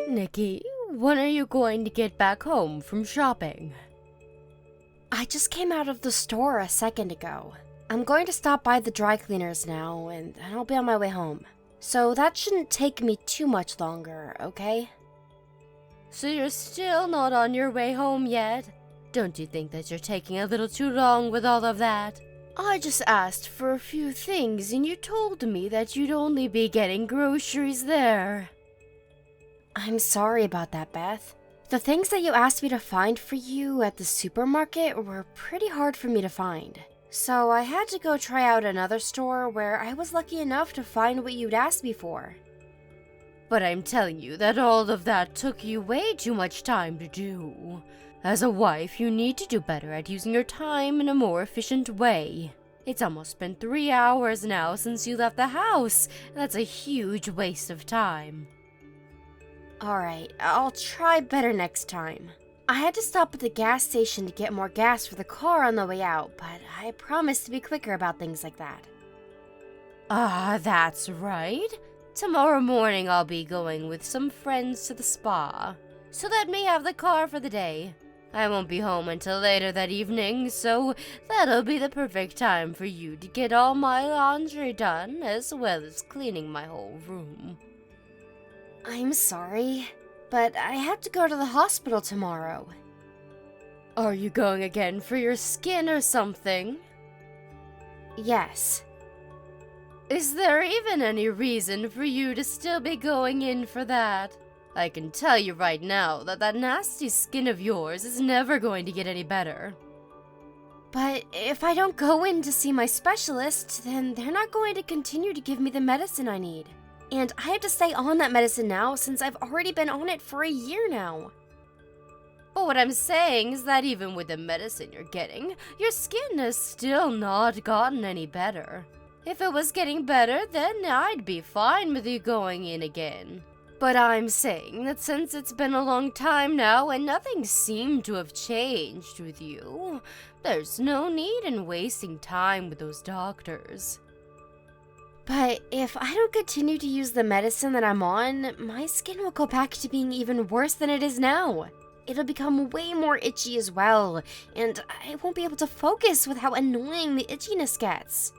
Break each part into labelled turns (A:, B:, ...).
A: Nikki, when are you going to get back home from shopping?
B: I just came out of the store a second ago. I'm going to stop by the dry cleaners now, and I'll be on my way home. So that shouldn't take me too much longer, okay?
A: So you're still not on your way home yet? Don't you think that you're taking a little too long with all of that? I just asked for a few things and you told me that you'd only be getting groceries there.
B: I'm sorry about that, Beth. The things that you asked me to find for you at the supermarket were pretty hard for me to find. So I had to go try out another store where I was lucky enough to find what you'd asked me for.
A: But I'm telling you that all of that took you way too much time to do. As a wife, you need to do better at using your time in a more efficient way. It's almost been 3 hours now since you left the house, and that's a huge waste of time.
B: Alright, I'll try better next time. I had to stop at the gas station to get more gas for the car on the way out, but I promised to be quicker about things like that.
A: That's right. Tomorrow morning I'll be going with some friends to the spa, so let me have the car for the day. I won't be home until later that evening, so that'll be the perfect time for you to get all my laundry done, as well as cleaning my whole room.
B: I'm sorry, but I have to go to the hospital tomorrow.
A: Are you going again for your skin or something?
B: Yes.
A: Is there even any reason for you to still be going in for that? I can tell you right now that that nasty skin of yours is never going to get any better.
B: But if I don't go in to see my specialist, then they're not going to continue to give me the medicine I need. And I have to stay on that medicine now since I've already been on it for a year now.
A: But what I'm saying is that even with the medicine you're getting, your skin has still not gotten any better. If it was getting better, then I'd be fine with you going in again. But I'm saying that since it's been a long time now and nothing seemed to have changed with you, there's no need in wasting time with those doctors.
B: But if I don't continue to use the medicine that I'm on, my skin will go back to being even worse than it is now. It'll become way more itchy as well, and I won't be able to focus with how annoying the itchiness gets.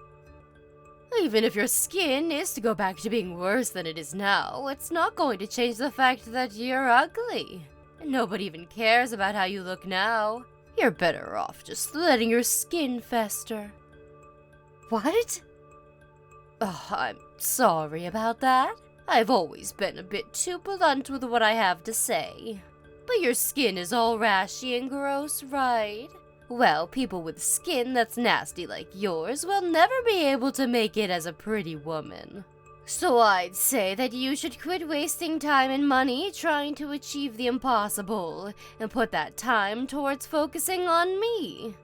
A: Even if your skin is to go back to being worse than it is now, it's not going to change the fact that you're ugly. Nobody even cares about how you look now. You're better off just letting your skin fester.
B: What?
A: Oh, I'm sorry about that. I've always been a bit too blunt with what I have to say. But your skin is all rashy and gross, right? Well, people with skin that's nasty like yours will never be able to make it as a pretty woman. So I'd say that you should quit wasting time and money trying to achieve the impossible, and put that time towards focusing on me.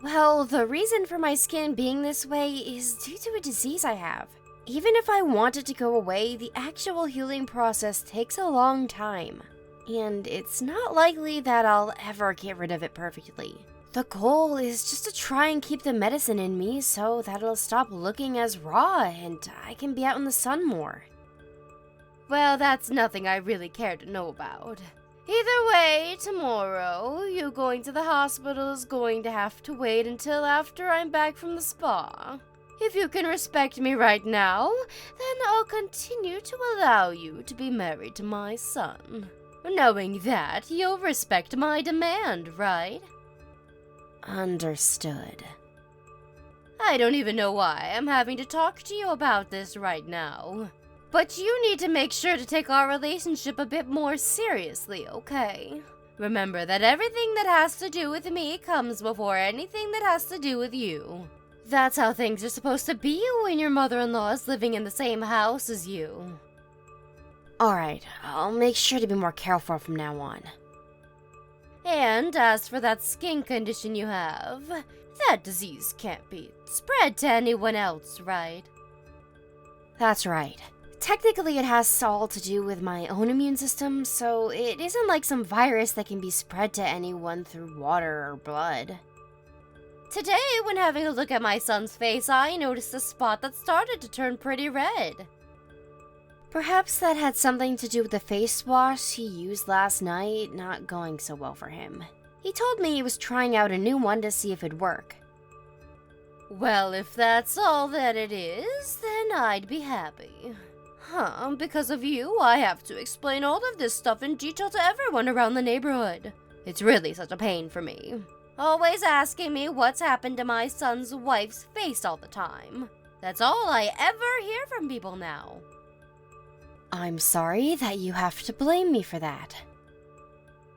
B: Well, the reason for my skin being this way is due to a disease I have. Even if I want it to go away, the actual healing process takes a long time. And it's not likely that I'll ever get rid of it perfectly. The goal is just to try and keep the medicine in me so that it'll stop looking as raw and I can be out in the sun more.
A: Well, that's nothing I really care to know about. Either way, tomorrow, you going to the hospital is going to have to wait until after I'm back from the spa. If you can respect me right now, then I'll continue to allow you to be married to my son. Knowing that, you'll respect my demand, right?
B: Understood.
A: I don't even know why I'm having to talk to you about this right now. But you need to make sure to take our relationship a bit more seriously, okay? Remember that everything that has to do with me comes before anything that has to do with you. That's how things are supposed to be when your mother-in-law is living in the same house as you.
B: Alright, I'll make sure to be more careful from now on.
A: And as for that skin condition you have, that disease can't be spread to anyone else, right?
B: That's right. Technically, it has all to do with my own immune system, so it isn't like some virus that can be spread to anyone through water or blood.
A: Today, when having a look at my son's face, I noticed a spot that started to turn pretty red.
B: Perhaps that had something to do with the face wash he used last night not going so well for him. He told me he was trying out a new one to see if it'd work.
A: Well, if that's all that it is, then I'd be happy. Because of you, I have to explain all of this stuff in detail to everyone around the neighborhood. It's really such a pain for me. Always asking me what's happened to my son's wife's face all the time. That's all I ever hear from people now.
B: I'm sorry that you have to blame me for that.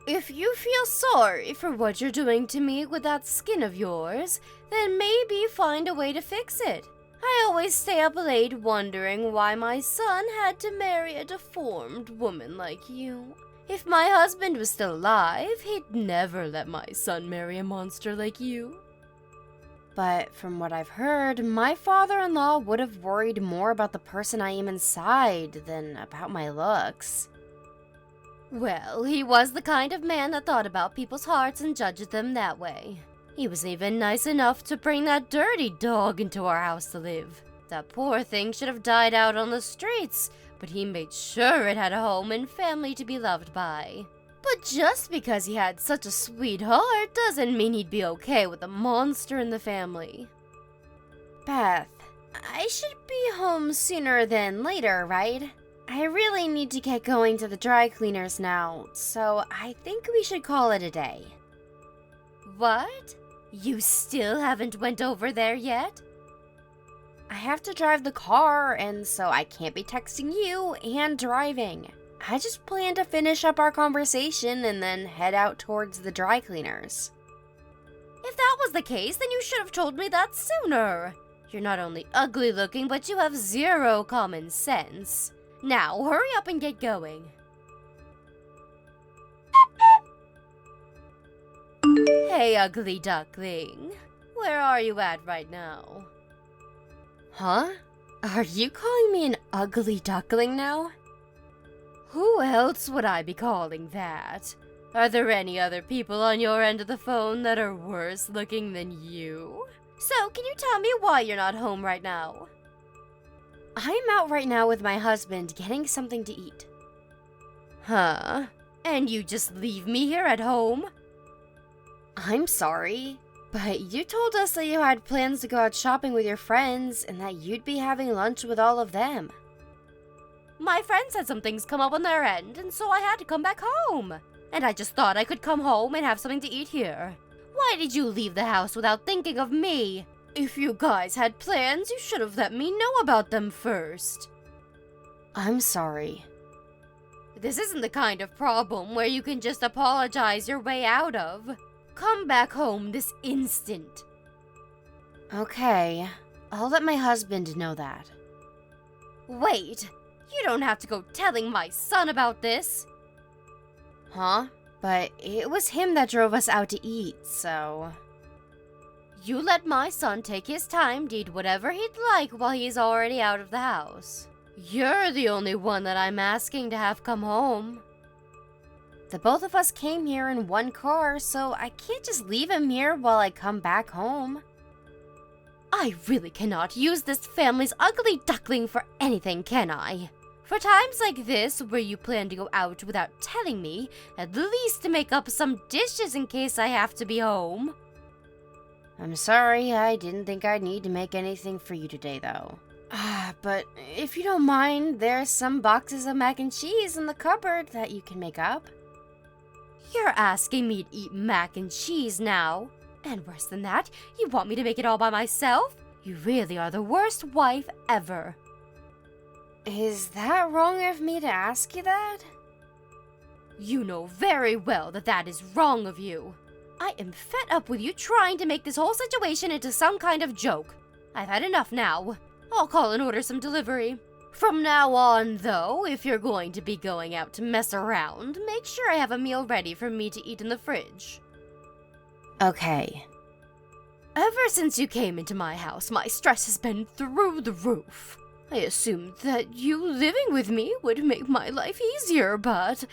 A: If you feel sorry for what you're doing to me with that skin of yours, then maybe find a way to fix it. I always stay up late wondering why my son had to marry a deformed woman like you. If my husband was still alive, he'd never let my son marry a monster like you.
B: But from what I've heard, my father-in-law would have worried more about the person I am inside than about my looks.
A: Well, he was the kind of man that thought about people's hearts and judged them that way. He was even nice enough to bring that dirty dog into our house to live. That poor thing should have died out on the streets, but he made sure it had a home and family to be loved by. But just because he had such a sweet heart doesn't mean he'd be okay with a monster in the family.
B: Beth, I should be home sooner than later, right? I really need to get going to the dry cleaners now, so I think we should call it a day.
A: What? You still haven't went over there yet?
B: I have to drive the car, and so I can't be texting you and driving. I just plan to finish up our conversation and then head out towards the dry cleaners.
A: If that was the case, then you should have told me that sooner. You're not only ugly looking, but you have zero common sense. Now, hurry up and get going. Hey, ugly duckling. Where are you at right now?
B: Huh? Are you calling me an ugly duckling now?
A: Who else would I be calling that? Are there any other people on your end of the phone that are worse looking than you? So, can you tell me why you're not home right now?
B: I'm out right now with my husband getting something to eat.
A: Huh? And you just leave me here at home?
B: I'm sorry, but you told us that you had plans to go out shopping with your friends and that you'd be having lunch with all of them.
A: My friends had some things come up on their end, and so I had to come back home. And I just thought I could come home and have something to eat here. Why did you leave the house without thinking of me? If you guys had plans, you should have let me know about them first.
B: I'm sorry.
A: This isn't the kind of problem where you can just apologize your way out of. Come back home this instant.
B: Okay, I'll let my husband know that.
A: Wait, you don't have to go telling my son about this.
B: Huh? But it was him that drove us out to eat, so...
A: You let my son take his time to eat whatever he'd like while he's already out of the house. You're the only one that I'm asking to have come home.
B: The both of us came here in one car, so I can't just leave him here while I come back home.
A: I really cannot use this family's ugly duckling for anything, can I? For times like this, where you plan to go out without telling me, at least make up some dishes in case I have to be home.
B: I'm sorry, I didn't think I'd need to make anything for you today, though. But if you don't mind, there's some boxes of mac and cheese in the cupboard that you can make up.
A: You're asking me to eat mac and cheese now? And worse than that, you want me to make it all by myself? You really are the worst wife ever.
B: Is that wrong of me to ask you that?
A: You know very well that that is wrong of you. I am fed up with you trying to make this whole situation into some kind of joke. I've had enough now. I'll call and order some delivery. From now on, though, if you're going to be going out to mess around, make sure I have a meal ready for me to eat in the fridge.
B: Okay.
A: Ever since you came into my house, my stress has been through the roof. I assumed that you living with me would make my life easier, but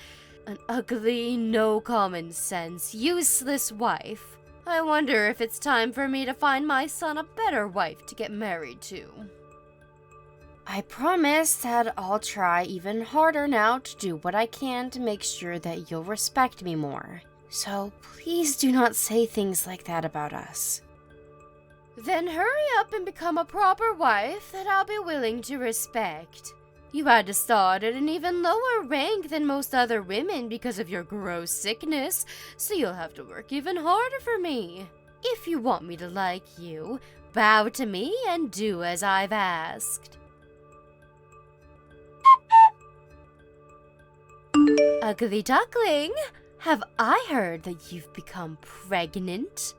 A: an ugly, no common sense, useless wife. I wonder if it's time for me to find my son a better wife to get married to.
B: I promise that I'll try even harder now to do what I can to make sure that you'll respect me more. So please do not say things like that about us.
A: Then hurry up and become a proper wife that I'll be willing to respect. You had to start at an even lower rank than most other women because of your gross sickness, so you'll have to work even harder for me. If you want me to like you, bow to me and do as I've asked. Ugly duckling, have I heard that you've become pregnant?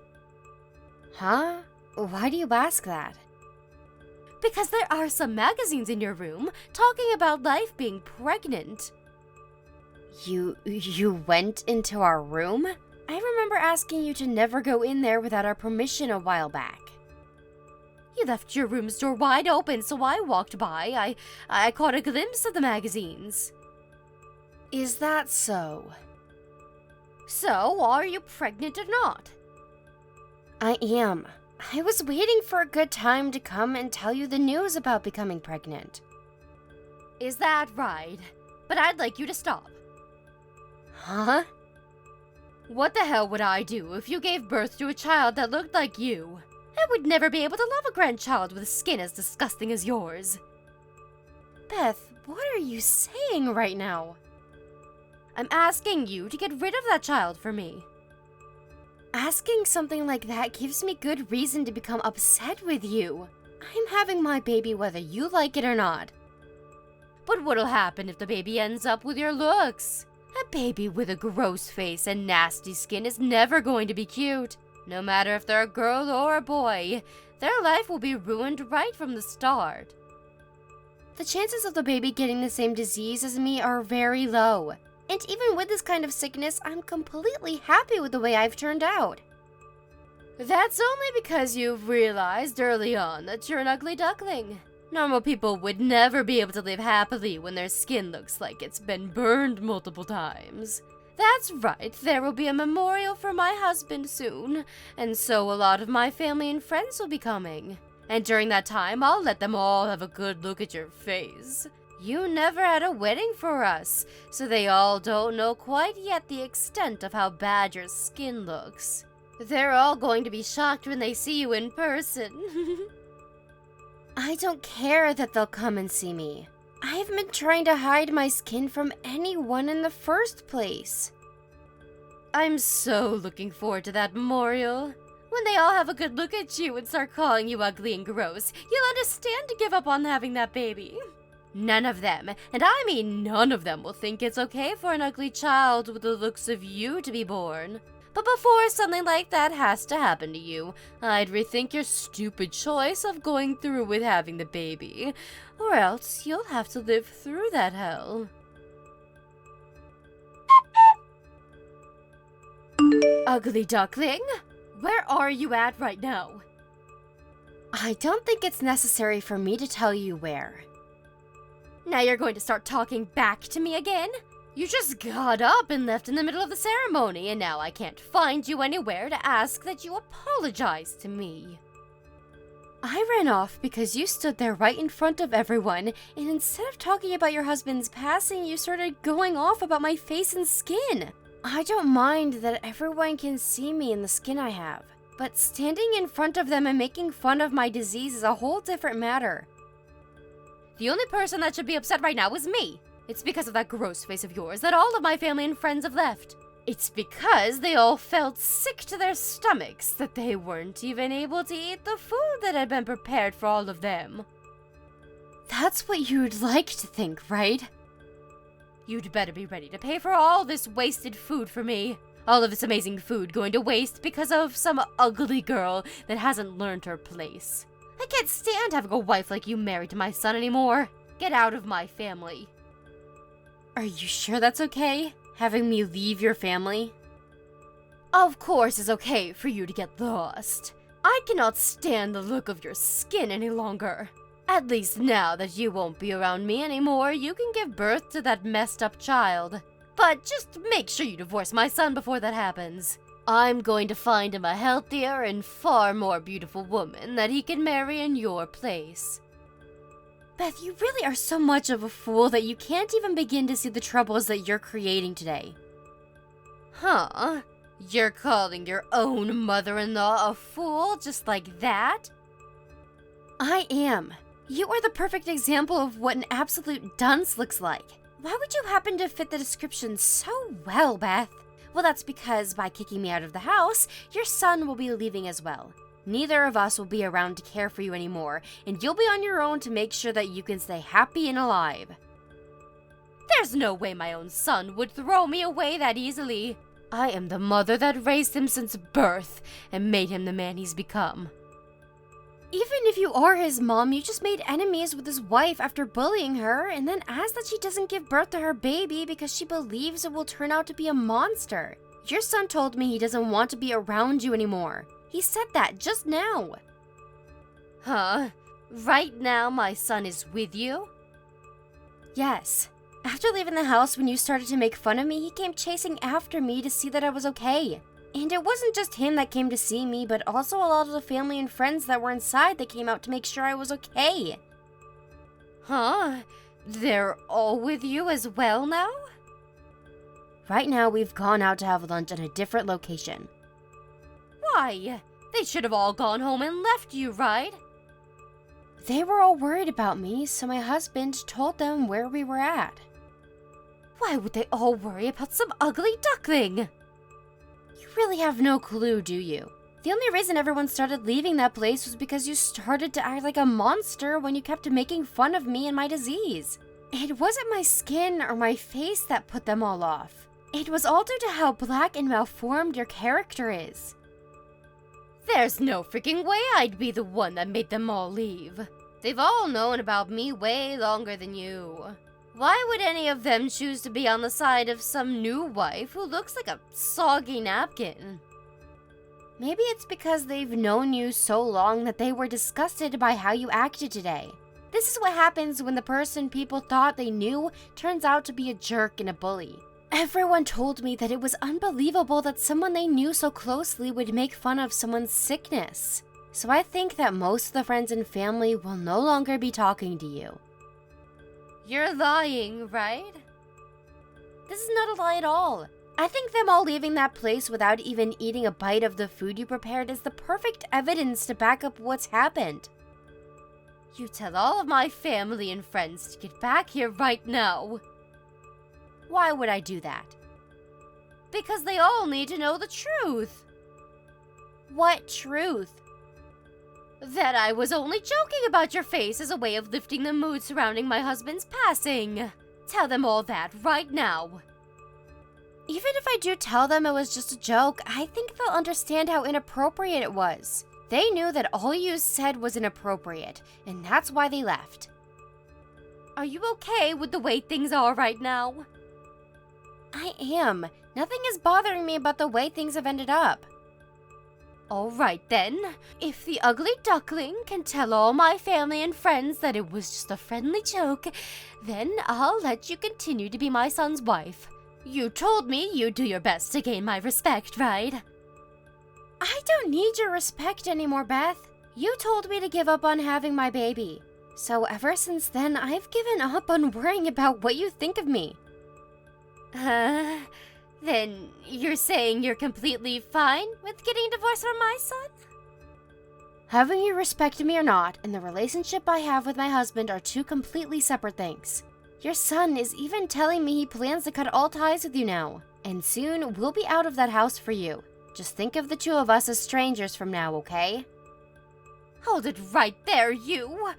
B: Huh? Why do you ask that?
A: Because there are some magazines in your room talking about life being pregnant.
B: You went into our room? I remember asking you to never go in there without our permission a while back.
A: You left your room's door wide open, so I walked by. I caught a glimpse of the magazines.
B: Is that so?
A: So, are you pregnant or not?
B: I am. I was waiting for a good time to come and tell you the news about becoming pregnant.
A: Is that right? But I'd like you to stop.
B: Huh?
A: What the hell would I do if you gave birth to a child that looked like you? I would never be able to love a grandchild with skin as disgusting as yours.
B: Beth, what are you saying right now?
A: I'm asking you to get rid of that child for me.
B: Asking something like that gives me good reason to become upset with you. I'm having my baby whether you like it or not.
A: But what'll happen if the baby ends up with your looks? A baby with a gross face and nasty skin is never going to be cute. No matter if they're a girl or a boy, their life will be ruined right from the start.
B: The chances of the baby getting the same disease as me are very low. And even with this kind of sickness, I'm completely happy with the way I've turned out.
A: That's only because you've realized early on that you're an ugly duckling. Normal people would never be able to live happily when their skin looks like it's been burned multiple times. That's right, there will be a memorial for my husband soon, and so a lot of my family and friends will be coming. And during that time, I'll let them all have a good look at your face. You never had a wedding for us, so they all don't know quite yet the extent of how bad your skin looks. They're all going to be shocked when they see you in person.
B: I don't care that they'll come and see me. I've been trying to hide my skin from anyone in the first place.
A: I'm so looking forward to that memorial. When they all have a good look at you and start calling you ugly and gross, you'll understand to give up on having that baby. None of them, and I mean none of them, will think it's okay for an ugly child with the looks of you to be born. But before something like that has to happen to you, I'd rethink your stupid choice of going through with having the baby, or else you'll have to live through that hell. Ugly duckling, where are you at right now?
B: I don't think it's necessary for me to tell you where.
A: Now you're going to start talking back to me again? You just got up and left in the middle of the ceremony, and now I can't find you anywhere to ask that you apologize to me.
B: I ran off because you stood there right in front of everyone, and instead of talking about your husband's passing, you started going off about my face and skin. I don't mind that everyone can see me in the skin I have, but standing in front of them and making fun of my disease is a whole different matter.
A: The only person that should be upset right now is me. It's because of that gross face of yours that all of my family and friends have left. It's because they all felt sick to their stomachs that they weren't even able to eat the food that had been prepared for all of them.
B: That's what you'd like to think, right?
A: You'd better be ready to pay for all this wasted food for me. All of this amazing food going to waste because of some ugly girl that hasn't learned her place. I can't stand having a wife like you married to my son anymore. Get out of my family.
B: Are you sure that's okay? Having me leave your family?
A: Of course it's okay for you to get lost. I cannot stand the look of your skin any longer. At least now that you won't be around me anymore, you can give birth to that messed up child. But just make sure you divorce my son before that happens. I'm going to find him a healthier and far more beautiful woman that he can marry in your place.
B: Beth, you really are so much of a fool that you can't even begin to see the troubles that you're creating today.
A: Huh? You're calling your own mother-in-law a fool just like that?
B: I am. You are the perfect example of what an absolute dunce looks like. Why would you happen to fit the description so well, Beth? Well, that's because by kicking me out of the house, your son will be leaving as well. Neither of us will be around to care for you anymore, and you'll be on your own to make sure that you can stay happy and alive.
A: There's no way my own son would throw me away that easily. I am the mother that raised him since birth and made him the man he's become.
B: Even if you are his mom, you just made enemies with his wife after bullying her, and then asked that she doesn't give birth to her baby because she believes it will turn out to be a monster. Your son told me he doesn't want to be around you anymore. He said that just now.
A: Huh? Right now my son is with you?
B: Yes. After leaving the house when you started to make fun of me, he came chasing after me to see that I was okay. And it wasn't just him that came to see me, but also a lot of the family and friends that were inside that came out to make sure I was okay.
A: Huh? They're all with you as well now?
B: Right now, we've gone out to have lunch at a different location.
A: Why? They should have all gone home and left you, right?
B: They were all worried about me, so my husband told them where we were at.
A: Why would they all worry about some ugly duckling?
B: You really have no clue, do you? The only reason everyone started leaving that place was because you started to act like a monster when you kept making fun of me and my disease. It wasn't my skin or my face that put them all off. It was all due to how black and malformed your character is.
A: There's no freaking way I'd be the one that made them all leave. They've all known about me way longer than you. Why would any of them choose to be on the side of some new wife who looks like a soggy napkin?
B: Maybe it's because they've known you so long that they were disgusted by how you acted today. This is what happens when the person people thought they knew turns out to be a jerk and a bully. Everyone told me that it was unbelievable that someone they knew so closely would make fun of someone's sickness. So I think that most of the friends and family will no longer be talking to you.
A: You're lying, right?
B: This is not a lie at all. I think them all leaving that place without even eating a bite of the food you prepared is the perfect evidence to back up what's happened.
A: You tell all of my family and friends to get back here right now.
B: Why would I do that?
A: Because they all need to know the truth.
B: What truth?
A: That I was only joking about your face as a way of lifting the mood surrounding my husband's passing. Tell them all that right now.
B: Even if I do tell them it was just a joke, I think they'll understand how inappropriate it was. They knew that all you said was inappropriate, and that's why they left.
A: Are you okay with the way things are right now?
B: I am. Nothing is bothering me about the way things have ended up.
A: All right then. If the ugly duckling can tell all my family and friends that it was just a friendly joke, then I'll let you continue to be my son's wife. You told me you'd do your best to gain my respect, right?
B: I don't need your respect anymore, Beth. You told me to give up on having my baby. So ever since then, I've given up on worrying about what you think of me.
A: Then you're saying you're completely fine with getting divorced from my son?
B: Having you respect me or not, and the relationship I have with my husband are two completely separate things. Your son is even telling me he plans to cut all ties with you now, and soon we'll be out of that house for you. Just think of the two of us as strangers from now, okay?
A: Hold it right there, you!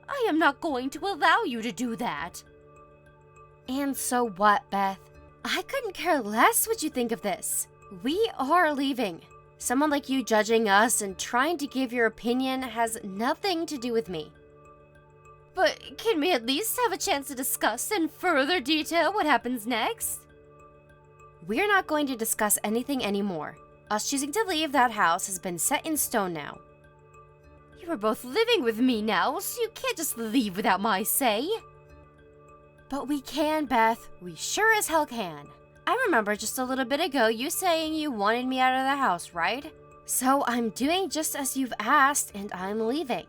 A: I am not going to allow you to do that.
B: And so what, Beth? I couldn't care less what you think of this. We are leaving. Someone like you judging us and trying to give your opinion has nothing to do with me.
A: But can we at least have a chance to discuss in further detail what happens next?
B: We're not going to discuss anything anymore. Us choosing to leave that house has been set in stone now.
A: You are both living with me now, so you can't just leave without my say.
B: But we can, Beth. We sure as hell can. I remember just a little bit ago you saying you wanted me out of the house, right? So I'm doing just as you've asked, and I'm leaving.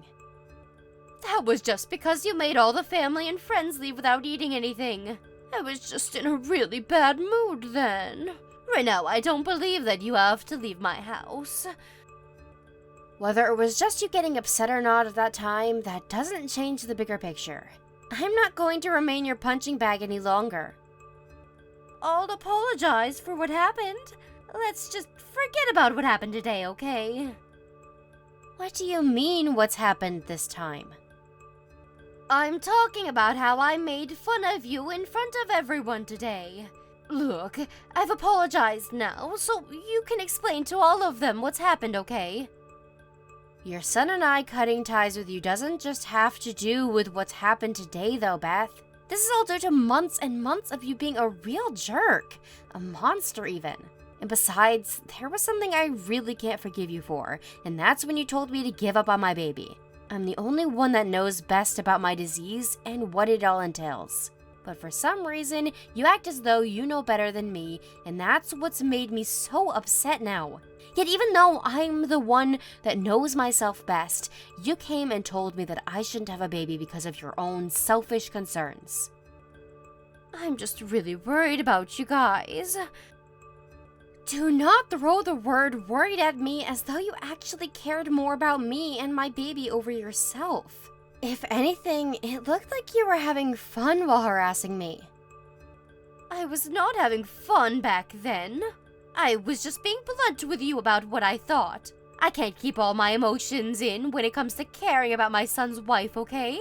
A: That was just because you made all the family and friends leave without eating anything. I was just in a really bad mood then. Right now, I don't believe that you have to leave my house.
B: Whether it was just you getting upset or not at that time, that doesn't change the bigger picture. I'm not going to remain your punching bag any longer.
A: I'll apologize for what happened. Let's just forget about what happened today, okay?
B: What do you mean, what's happened this time?
A: I'm talking about how I made fun of you in front of everyone today. Look, I've apologized now, so you can explain to all of them what's happened, okay?
B: Your son and I cutting ties with you doesn't just have to do with what's happened today, though, Beth. This is all due to months and months of you being a real jerk. A monster, even. And besides, there was something I really can't forgive you for, and that's when you told me to give up on my baby. I'm the only one that knows best about my disease and what it all entails. But for some reason, you act as though you know better than me, and that's what's made me so upset now. Yet even though I'm the one that knows myself best, you came and told me that I shouldn't have a baby because of your own selfish concerns.
A: I'm just really worried about you guys.
B: Do not throw the word worried at me as though you actually cared more about me and my baby over yourself. If anything, it looked like you were having fun while harassing me.
A: I was not having fun back then. I was just being blunt with you about what I thought. I can't keep all my emotions in when it comes to caring about my son's wife, okay?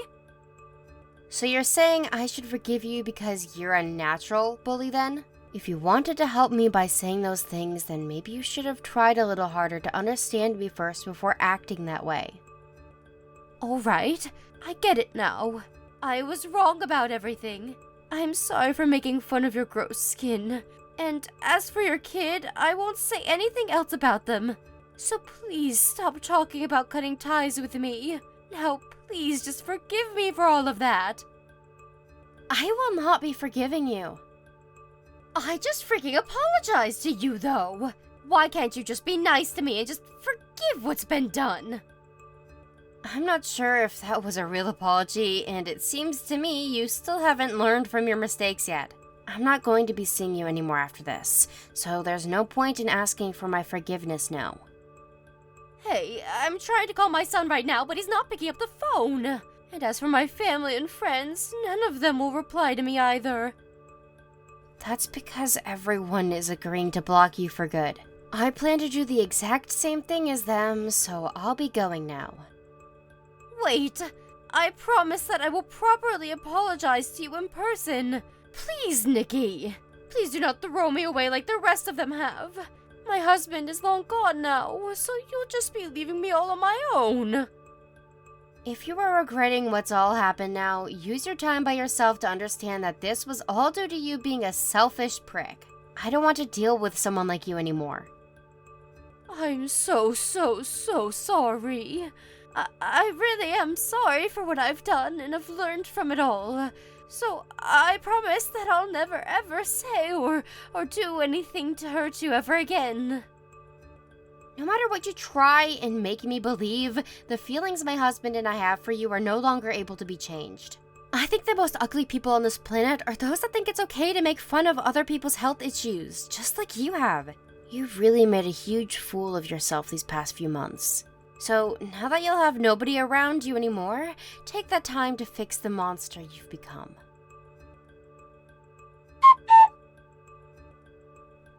B: So you're saying I should forgive you because you're a natural bully then? If you wanted to help me by saying those things, then maybe you should have tried a little harder to understand me first before acting that way.
A: Alright, I get it now. I was wrong about everything. I'm sorry for making fun of your gross skin. And as for your kid, I won't say anything else about them. So please stop talking about cutting ties with me. Now, please just forgive me for all of that.
B: I will not be forgiving you.
A: I just freaking apologized to you, though. Why can't you just be nice to me and just forgive what's been done?
B: I'm not sure if that was a real apology, and it seems to me you still haven't learned from your mistakes yet. I'm not going to be seeing you anymore after this, so there's no point in asking for my forgiveness now.
A: Hey, I'm trying to call my son right now, but he's not picking up the phone. And as for my family and friends, none of them will reply to me either.
B: That's because everyone is agreeing to block you for good. I plan to do the exact same thing as them, so I'll be going now.
A: Wait, I promise that I will properly apologize to you in person. Please, Nikki. Please do not throw me away like the rest of them have. My husband is long gone now, so you'll just be leaving me all on my own.
B: If you are regretting what's all happened now, use your time by yourself to understand that this was all due to you being a selfish prick. I don't want to deal with someone like you anymore.
A: I'm so sorry. I really am sorry for what I've done and have learned from it all. So I promise that I'll never ever say or do anything to hurt you ever again.
B: No matter what you try and make me believe, the feelings my husband and I have for you are no longer able to be changed. I think the most ugly people on this planet are those that think it's okay to make fun of other people's health issues, just like you have. You've really made a huge fool of yourself these past few months. So now that you'll have nobody around you anymore, take that time to fix the monster you've become.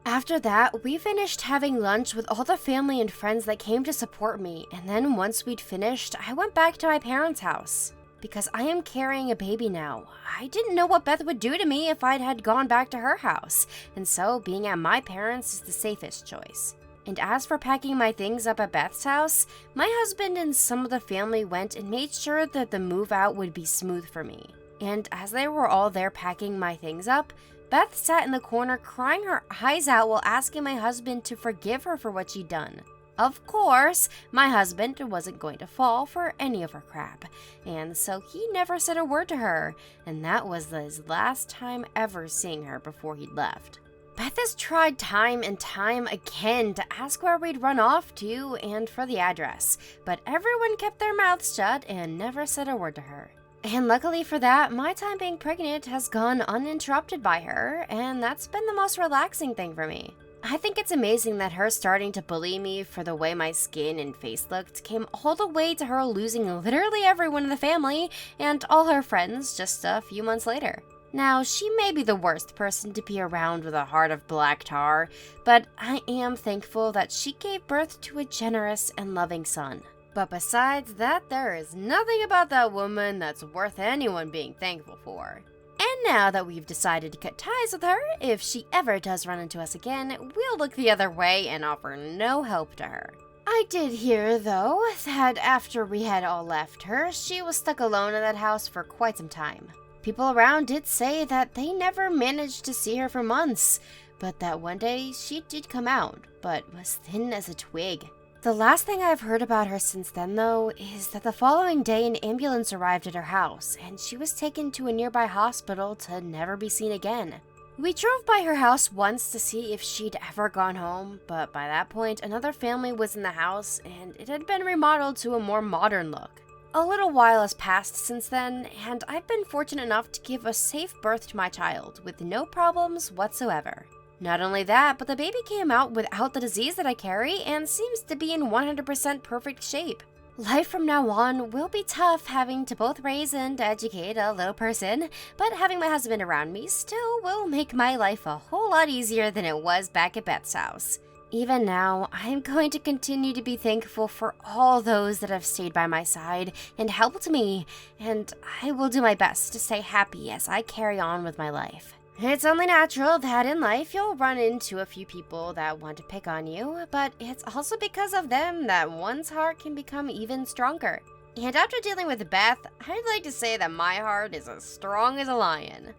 B: After that, we finished having lunch with all the family and friends that came to support me, and then once we'd finished, I went back to my parents' house. Because I am carrying a baby now, I didn't know what Beth would do to me if had gone back to her house, and so being at my parents' is the safest choice. And as for packing my things up at Beth's house, my husband and some of the family went and made sure that the move out would be smooth for me. And as they were all there packing my things up, Beth sat in the corner crying her eyes out while asking my husband to forgive her for what she'd done. Of course, my husband wasn't going to fall for any of her crap, and so he never said a word to her, and that was his last time ever seeing her before he'd left. Beth has tried time and time again to ask where we'd run off to and for the address, but everyone kept their mouths shut and never said a word to her. And luckily for that, my time being pregnant has gone uninterrupted by her, and that's been the most relaxing thing for me. I think it's amazing that her starting to bully me for the way my skin and face looked came all the way to her losing literally everyone in the family and all her friends just a few months later. Now, she may be the worst person to be around with a heart of black tar, but I am thankful that she gave birth to a generous and loving son. But besides that, there is nothing about that woman that's worth anyone being thankful for. And now that we've decided to cut ties with her, if she ever does run into us again, we'll look the other way and offer no help to her. I did hear, though, that after we had all left her, she was stuck alone in that house for quite some time. People around did say that they never managed to see her for months, but that one day she did come out, but was thin as a twig. The last thing I've heard about her since then, though, is that the following day an ambulance arrived at her house, and she was taken to a nearby hospital to never be seen again. We drove by her house once to see if she'd ever gone home, but by that point, another family was in the house, and it had been remodeled to a more modern look. A little while has passed since then, and I've been fortunate enough to give a safe birth to my child, with no problems whatsoever. Not only that, but the baby came out without the disease that I carry and seems to be in 100% perfect shape. Life from now on will be tough having to both raise and educate a little person, but having my husband around me still will make my life a whole lot easier than it was back at Beth's house. Even now, I'm going to continue to be thankful for all those that have stayed by my side and helped me, and I will do my best to stay happy as I carry on with my life. It's only natural that in life you'll run into a few people that want to pick on you, but it's also because of them that one's heart can become even stronger. And after dealing with Beth, I'd like to say that my heart is as strong as a lion.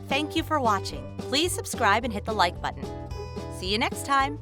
C: Thank you for watching. Please subscribe and hit the like button. See you next time.